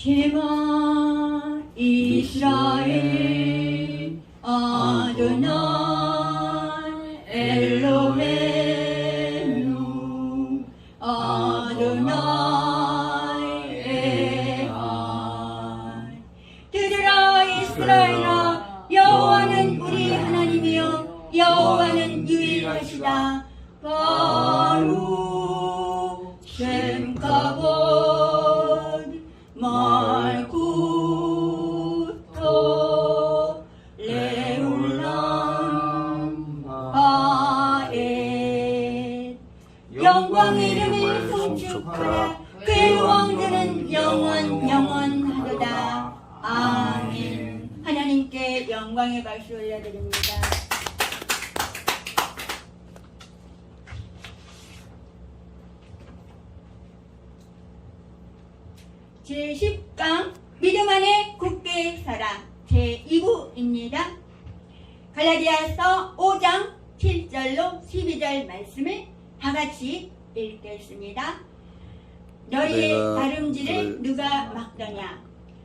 쉐마 이스라엘 아도나이 엘로헤inu 아도나이 에하이. 들으라 이스라엘아, 여호와는 우리 하나님이요 여호와는 유일하시다. 바루 셴카봇 말쿠토 레울람 바엣. 영광의 이름을 송축하라. 그의 왕들은 영원하도다. 아멘. 하나님께 영광의 박수 올려드립니다. 제10강 믿음 안에 굳게 서라 제2부입니다. 갈라디아서 5장 7절로 12절 말씀을 다같이 읽겠습니다. 너희의 다름질을 누가 막더냐?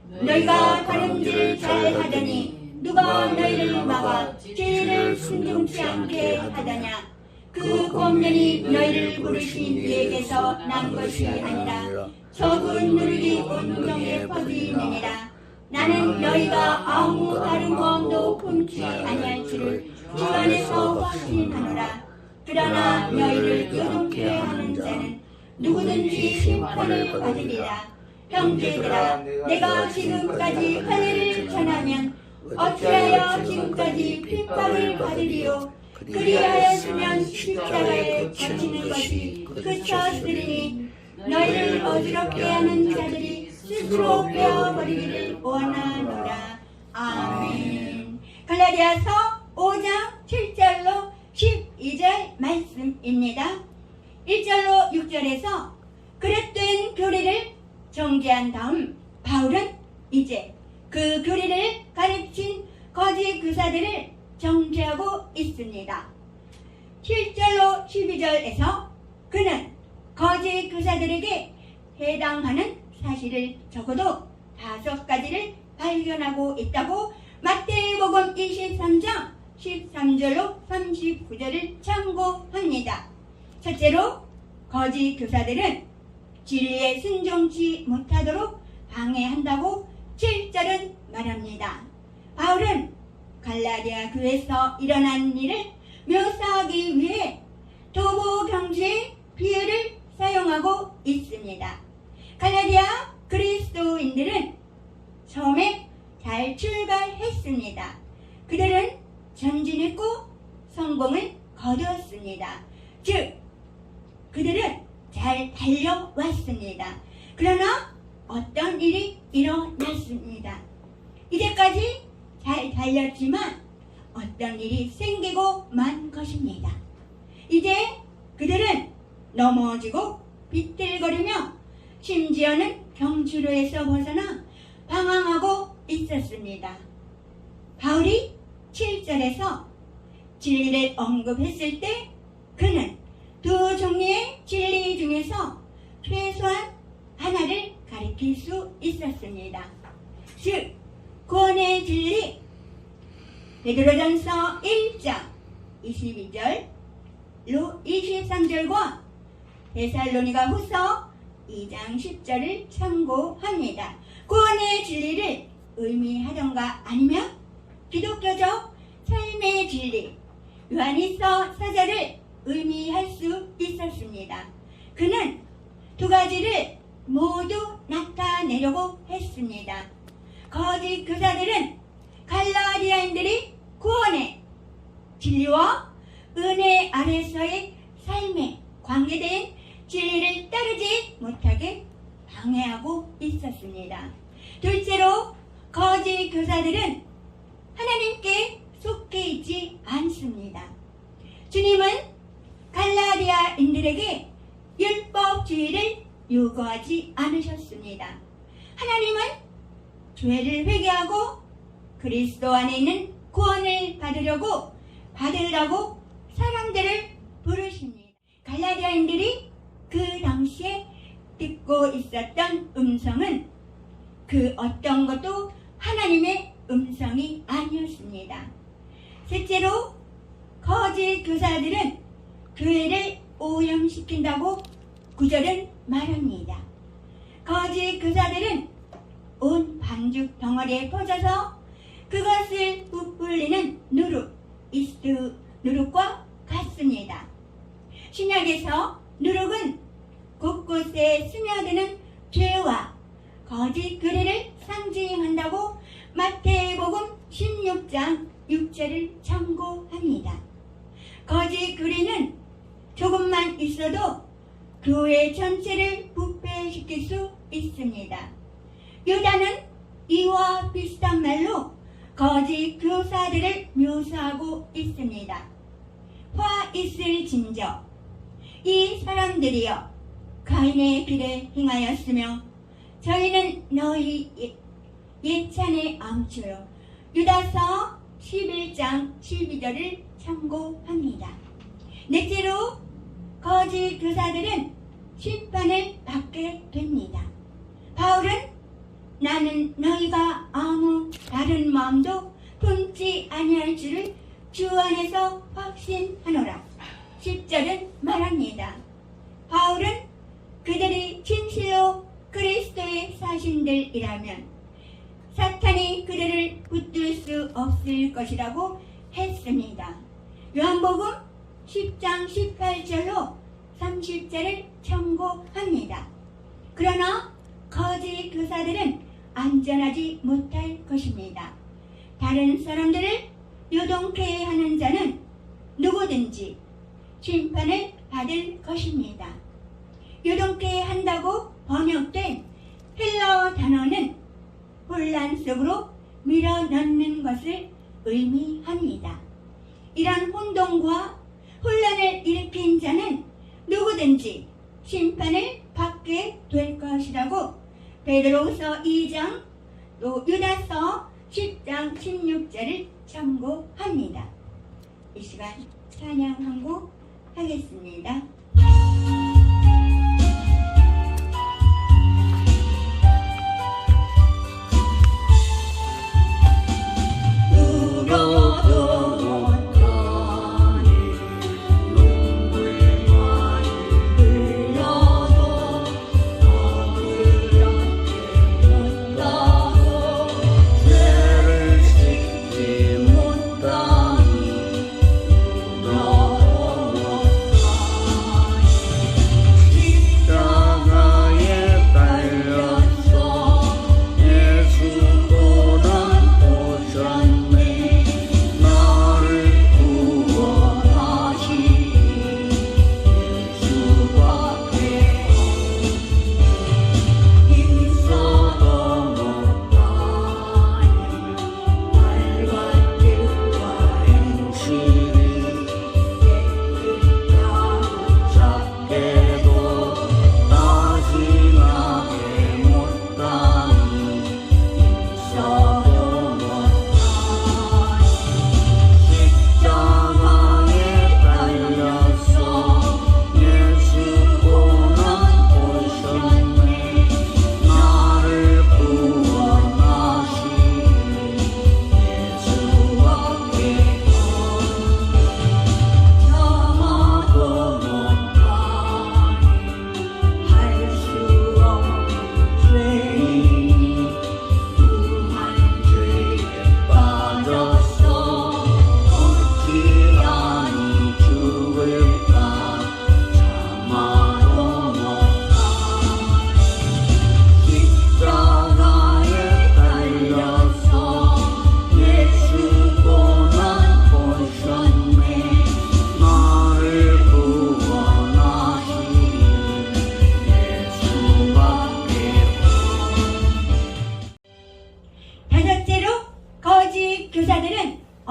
너희가 다름질을 잘하더니 누가 너희를 막아 죄를 순종치 않게 하더냐? 그 권면이 너희를 부르신 이에게서 난 것이 아니라 적은 누르기 온종에 퍼지느니라. 나는 너희가 아무 다른 마음도 품지 아니할 줄을 주 안에서 확신하노라. 그러나 너희를 요동케 하는 자는 누구든지 심판을 받으리라. 형제들아, 내가 지금까지 할례를 전하면 어찌하여 지금까지 핍박을 받으리요? 그리하였으면 십자가에 갇히는 것이 그쳤으리니 너희를 어지럽게 하는 자들이 스스로 빼어버리기를 원하노라. 아멘. 갈라디아서 5장 7절로 12절 말씀입니다. 1절로 6절에서 그릇된 교리를 정죄한 다음 바울은 이제 그 교리를 가르친 거짓 교사들을 정죄하고 있습니다. 7절로 12절에서 그는 거짓 교사들에게 해당하는 사실을 적어도 5가지를 발견하고 있다고 마태복음 23장 13절로 39절을 참고합니다. 첫째로 거짓 교사들은 진리에 순종치 못하도록 방해한다고 7절은 말합니다. 바울은 갈라디아 교회에서 일어난 일을 묘사하기 위해 도보 경주의 비유를 사용하고 있습니다. 갈라디아 그리스도인들은 처음에 잘 출발했습니다. 그들은 전진했고 성공을 거두었습니다. 즉, 그들은 잘 달려왔습니다. 그러나 어떤 일이 일어났습니다. 이제까지 잘 달렸지만 어떤 일이 생기고 만 것입니다. 이제 그들은 넘어지고 비틀거리며 심지어는 경주로에서 벗어나 방황하고 있었습니다. 바울이 7절에서 진리를 언급했을 때 그는 두 종류의 진리 중에서 최소한 하나를 가리킬 수 있었습니다. 즉, 구원의 진리, 베드로전서 1장 22절로 23절과 데살로니가 후서 2장 10절을 참고합니다. 구원의 진리를 의미하던가 아니면 기독교적 삶의 진리, 요한일서 4절을 의미할 수 있었습니다. 그는 2가지를 모두 나타내려고 했습니다. 거짓 교사들은 갈라디아인들이 구원의 진리와 은혜 아래서의 삶에 관계된 진리를 따르지 못하게 방해하고 있었습니다. 둘째로 거짓 교사들은 하나님께 속해 있지 않습니다. 주님은 갈라디아인들에게 율법주의를 요구하지 않으셨습니다. 하나님은 죄를 회개하고 그리스도 안에 있는 구원을 받으라고 사람들을 부르십니다. 갈라디아인들이 그 당시에 듣고 있었던 음성은 그 어떤 것도 하나님의 음성이 아니었습니다. 셋째로 거짓 교사들은 교회를 오염시킨다고 구절은 말합니다. 거짓 교사들은 온 반죽 덩어리에 퍼져서 그것을 부풀리는 누룩, 이스트 누룩과 같습니다. 신약에서 누룩은 곳곳에 스며드는 죄와 거짓 교리를 상징한다고 마태복음 16장 6절을 참고합니다. 거짓 교리는 조금만 있어도 교회 전체를 부패시킬 수 있습니다. 유다는 이와 비슷한 말로 거짓 교사들을 묘사하고 있습니다. 화 있을 진저 이 사람들이여 가인의 길에 행하였으며 저희는 너희 예찬의 암초요. 유다서 11장 12절을 참고합니다. 넷째로 거짓 교사들은 심판을 받게 됩니다. 바울은 나는 너희가 아무 다른 마음도 품지 아니할 줄을 주 안에서 확신하노라. 10절은 말합니다. 바울은 그들이 진실로 그리스도의 사신들이라면 사탄이 그들을 붙들 수 없을 것이라고 했습니다. 요한복음 10장 18절로 30절을 참고합니다. 그러나 거짓 교사들은 안전하지 못할 것입니다. 다른 사람들을 요동케 하는 자는 누구든지 심판을 받을 것입니다. 요동케 한다고 번역된 헬라어 단어는 혼란 속으로 밀어넣는 것을 의미합니다. 이런 혼동과 혼란을 일으킨 자는 누구든지 심판을 받게 될 것이라고 베드로후서 2장 또 유다서 10장 16절을 참고합니다. 이 시간 찬양 한 곡 하겠습니다.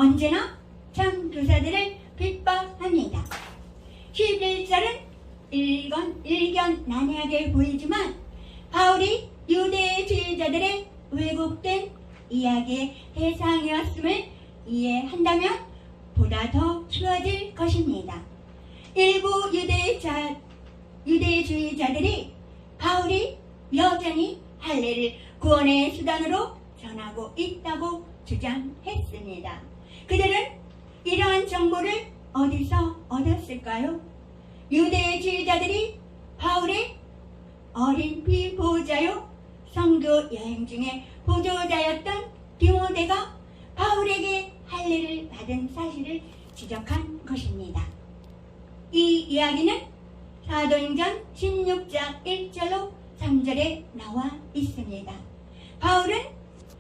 언제나 참 교사들을 비판합니다. 11절은 일견난해하게 보이지만 바울이 유대주의자들의 왜곡된 이야기의 대상이었음을 이해한다면 보다 더 쉬워질 것입니다. 일부 유대주의자들이 바울이 여전히 할례를 구원의 수단으로 전하고 있다고 주장했습니다. 그들은 이러한 정보를 어디서 얻었을까요? 유대주의자들이 바울의 어린 비보호자요 성교 여행 중에 보조자였던 디모데가 바울에게 할례를 받은 사실을 지적한 것입니다. 이 이야기는 사도행전 16장 1절로 3절에 나와 있습니다. 바울은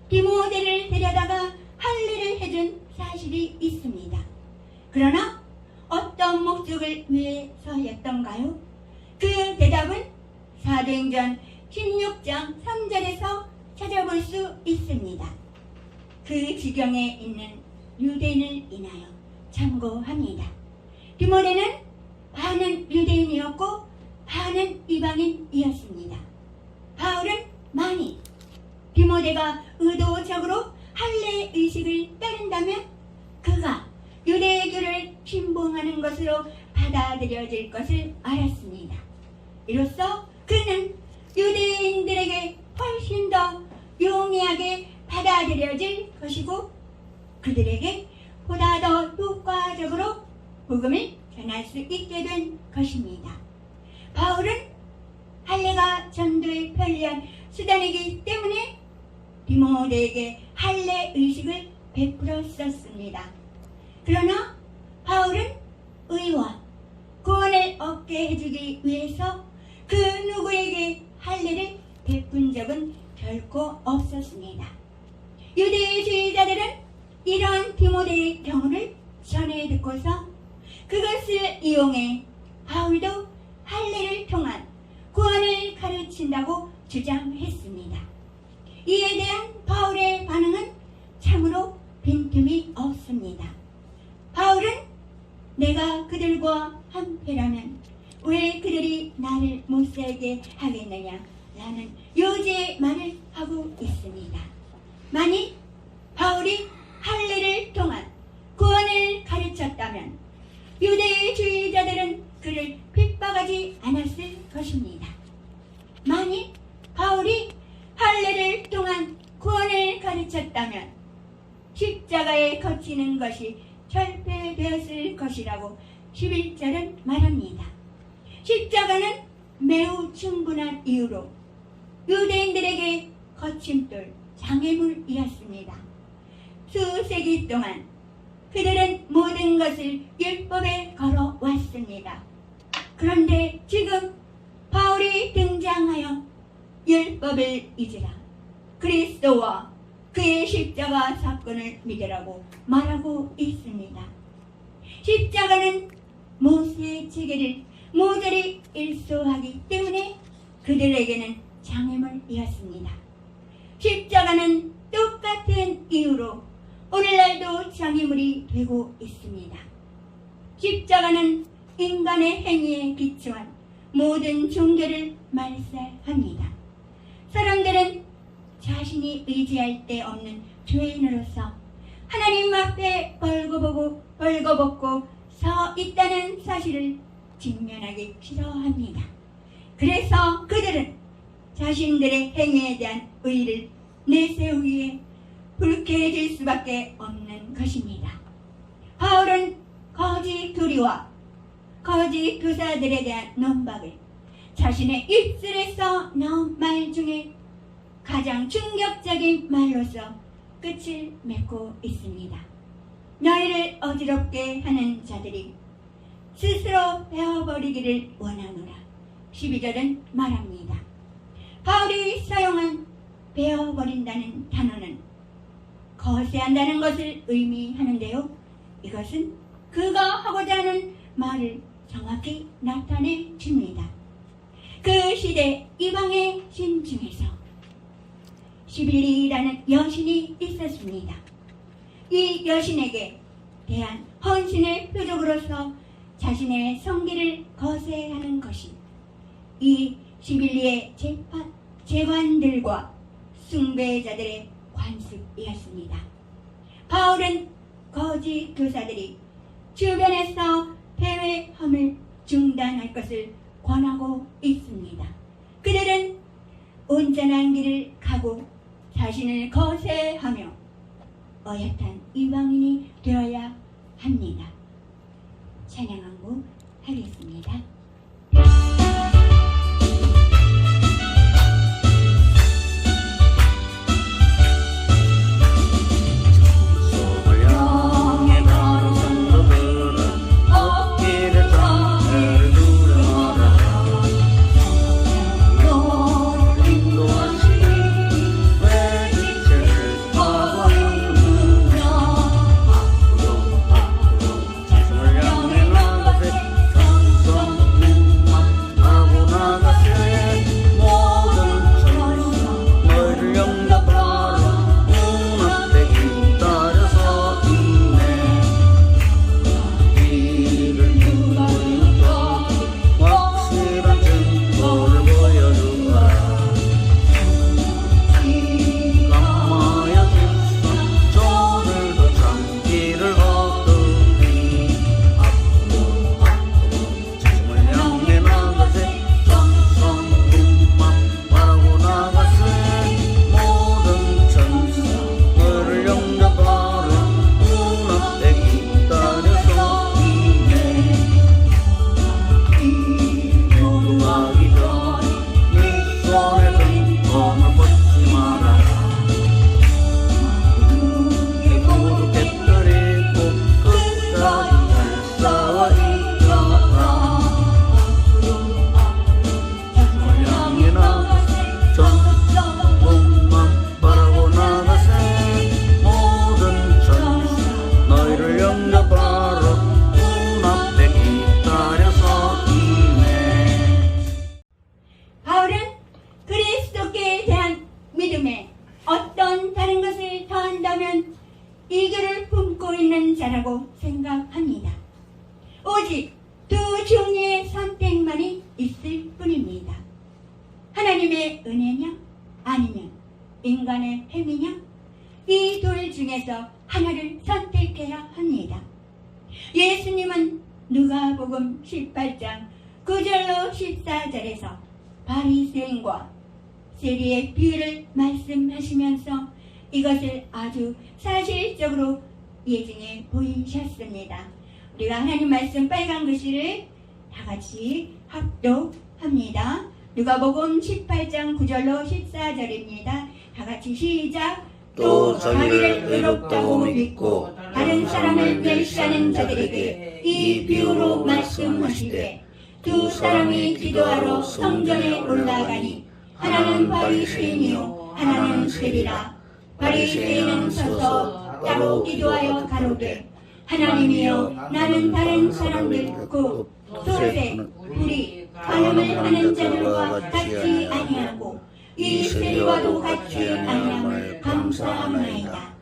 디모데를 데려다가 할례를 해준 사실이 있습니다. 그러나 어떤 목적을 위해서였던가요? 그 대답은 사도행전 16장 3절에서 찾아볼 수 있습니다. 그 지경에 있는 유대인을 인하여 참고합니다. 디모데는 반은 유대인이었고 반은 이방인이었습니다. 바울은 만일 디모데가 의도적으로 할례 의식을 따른다면 그가 유대교를 신봉하는 것으로 받아들여질 것을 알았습니다. 이로써 그는 유대인들에게 훨씬 더 용이하게 받아들여질 것이고 그들에게 보다 더 효과적으로 복음을 전할 수 있게 된 것입니다. 바울은 할례가 전도에 편리한 수단이기 때문에 디모데에게 할례 의식을 베풀었었습니다. 그러나 바울은 의와 구원을 얻게 해주기 위해서 그 누구에게 할례를 베푼 적은 결코 없었습니다. 유대주의자들은 이런 디모데의 경우를 전해 듣고서 그것을 이용해 바울도 할례를 통한 구원을 가르친다고 주장했습니다. 이에 대한 바울의 반응은 참으로 빈틈이 없습니다. 바울은 내가 그들과 한패라면 왜 그들이 나를 못살게 하겠느냐 라는 요지의 말을 하고 있습니다. 만일 바울이 할례를 통한 구원을 가르쳤다면 유대주의자들은 그를 핍박하지 않았을 것입니다. 만일 바울이 할례를 통한 구원을 가르쳤다면 십자가에 거치는 것이 철폐되었을 것이라고 11절은 말합니다. 십자가는 매우 충분한 이유로 유대인들에게 거침돌 장애물이었습니다. 수세기 동안 그들은 모든 것을 율법에 걸어왔습니다. 그런데 지금 바울이 등장하여 율법을 잊으라, 그리스도와 그의 십자가 사건을 믿으라고 말하고 있습니다. 십자가는 모세의 체계를 모조리 일소하기 때문에 그들에게는 장애물이었습니다. 십자가는 똑같은 이유로 오늘날도 장애물이 되고 있습니다. 십자가는 인간의 행위에 기초한 모든 종교를 말살합니다. 사람들은 자신이 의지할 데 없는 죄인으로서 하나님 앞에 벌거벗고 서 있다는 사실을 직면하기 싫어합니다. 그래서 그들은 자신들의 행위에 대한 의의를 내세우기에 불쾌해질 수밖에 없는 것입니다. 바울은 거짓 교리와 거짓 교사들에 대한 논박을 자신의 입술에서 나온 말 중에 가장 충격적인 말로서 끝을 맺고 있습니다. 너희를 어지럽게 하는 자들이 스스로 베어버리기를 원하노라. 12절은 말합니다. 바울이 사용한 베어버린다는 단어는 거세한다는 것을 의미하는데요. 이것은 그가 하고자 하는 말을 정확히 나타내 줍니다. 그 시대 이방의 신 중에서 시빌리라는 여신이 있었습니다. 이 여신에게 대한 헌신의 표적으로서 자신의 성기를 거세하는 것이 이 시빌리의 재관들과 숭배자들의 관습이었습니다. 바울은 거짓 교사들이 주변에서 대회함을 중단할 것을 권하고 있습니다. 그들은 온전한 길을 가고 자신을 거세하며 어엿한 이방인이 되어야 합니다. 찬양하고 하겠습니다. 어떤 다른 것을 더한다면 이교를 품고 있는 자라고 생각합니다. 오직 두 종류의 선택만이 있을 뿐입니다. 하나님의 은혜냐 아니면 인간의 행위냐, 이 둘 중에서 하나를 선택해야 합니다. 예수님은 누가복음 18장 9절로 14절에서 바리새인과 세리의 비유를 말씀하시면서 이것을 아주 사실적으로 예증해 보이셨습니다. 우리가 하나님 말씀 빨간 글씨를 다 같이 합독합니다. 누가복음 18장 9절로 14절입니다. 다 같이 시작. 또 자기를 의롭다고 믿고 다른 사람을 멸시하는 자들에게 이 비유로 말씀하시되, 두 사람이 기도하러 성전에 올라가니 하나는 바리새인이요 하나는 세리라. 바리새인은 서서 따로 기도하여 가로되, 하나님이여, 나는 다른 사람들 곧 소세, 불이, 간음을 하는 자들과 같이 아니하고 이 세리와도 같이 아니함을 감사하나이다.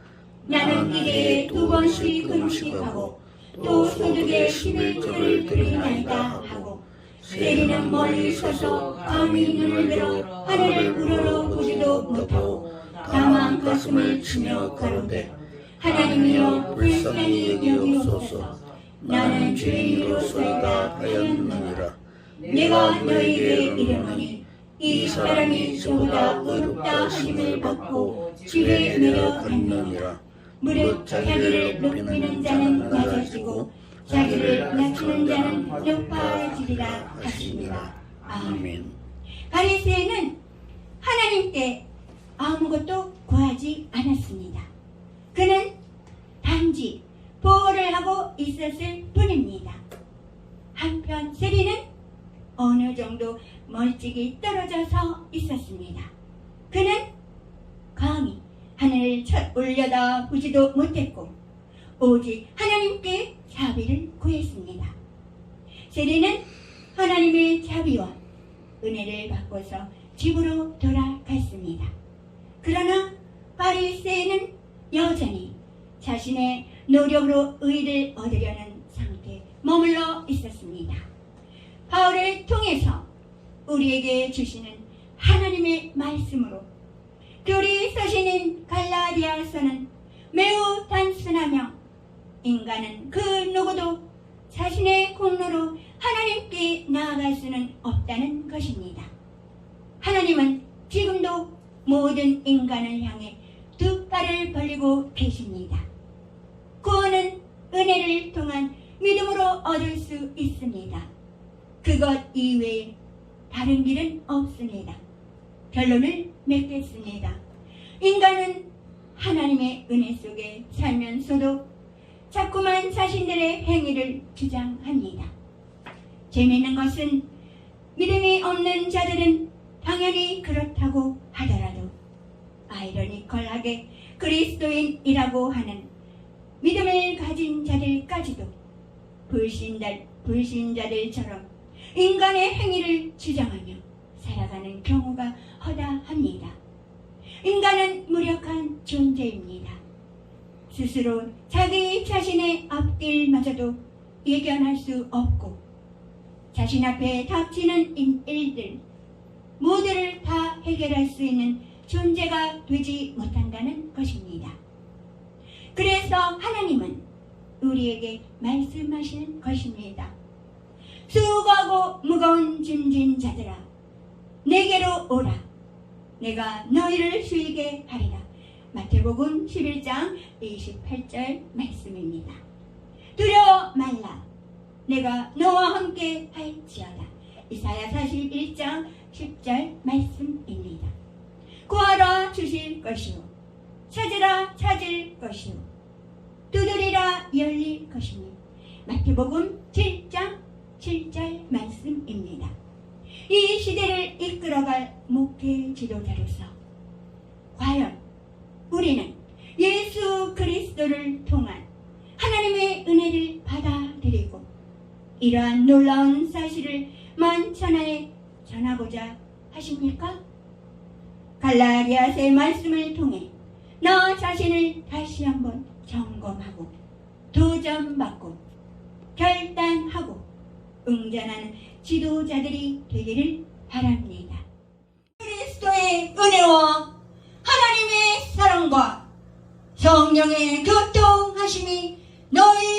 나는 일에 2번씩 금식하고 또 소득의 11조를 드리나이다 하고, 세리는 멀리 서서 감히 눈을 들어 하늘을 우러러 보지도 못하고 다만 가슴을 치며 가로되, 하나님이여, 불쌍히 여기옵소서. 나는 죄인으로서이다 하였느니라. 내가 너희에게 이르노니 이 사람이 저보다 의롭다 하심을 받고 집에 내려갔느니라. 무릇 자기를 높이는 자는 낮아지고 자기를 낮추는 자는 높아지리라 하시니라. 아멘. 바리새인은 하나님께 아무것도 구하지 않았습니다. 그는 단지 보호를 하고 있었을 뿐입니다. 한편 세리는 어느 정도 멀찍이 떨어져서 있었습니다. 그는 감히 하늘을 올려다 보지도 못했고 오직 하나님께 자비를 구했습니다. 세리는 하나님의 자비와 은혜를 받고서 집으로 돌아갔습니다. 그러나 바리새인은 여전히 자신의 노력으로 의를 얻으려는 상태에 머물러 있었습니다. 바울을 통해서 우리에게 주시는 하나님의 말씀으로 글이 서신인 갈라디아서는 매우 단순하며 인간은 그 누구도 자신의 공로로 하나님께 나아갈 수는 없다는 것입니다. 하나님은 지금도 모든 인간을 향해 두 팔을 벌리고 계십니다. 구원은 은혜를 통한 믿음으로 얻을 수 있습니다. 그것 이외에 다른 길은 없습니다. 결론을 맺겠습니다. 인간은 하나님의 은혜 속에 살면서도 자꾸만 자신들의 행위를 주장합니다. 재미있는 것은 믿음이 없는 자들은 당연히 그렇다고 하더라도 아이러니컬하게 그리스도인이라고 하는 믿음을 가진 자들까지도 불신자들처럼 인간의 행위를 주장하며 살아가는 경우가 허다합니다. 인간은 무력한 존재입니다. 스스로 자기 자신의 앞길마저도 예견할 수 없고 자신 앞에 닥치는 일들 모두를 다 해결할 수 있는 존재가 되지 못한다는 것입니다. 그래서 하나님은 우리에게 말씀하시는 것입니다. 수고하고 무거운 짐진 자들아 내게로 오라. 내가 너희를 쉬게 하리라. 마태복음 11장 28절 말씀입니다. 두려워 말라. 내가 너와 함께 할지어다. 이사야 41장 10절 말씀입니다. 구하라 주실 것이요 찾으라 찾을 것이요 두드리라 열릴 것이니 마태복음 7장 7절 말씀입니다. 이 시대를 이끌어갈 목회 지도자로서 과연 우리는 예수 그리스도를 통한 하나님의 은혜를 받아들이고 이러한 놀라운 사실을 만천하에 전하고자 하십니까? 갈라디아서의 말씀을 통해 나 자신을 다시 한번 점검하고 도전받고 결단하고 응전하는 지도자들이 되기를 바랍니다. 그리스도의 은혜와 하나님의 사랑과 성령의 교통하심이 너희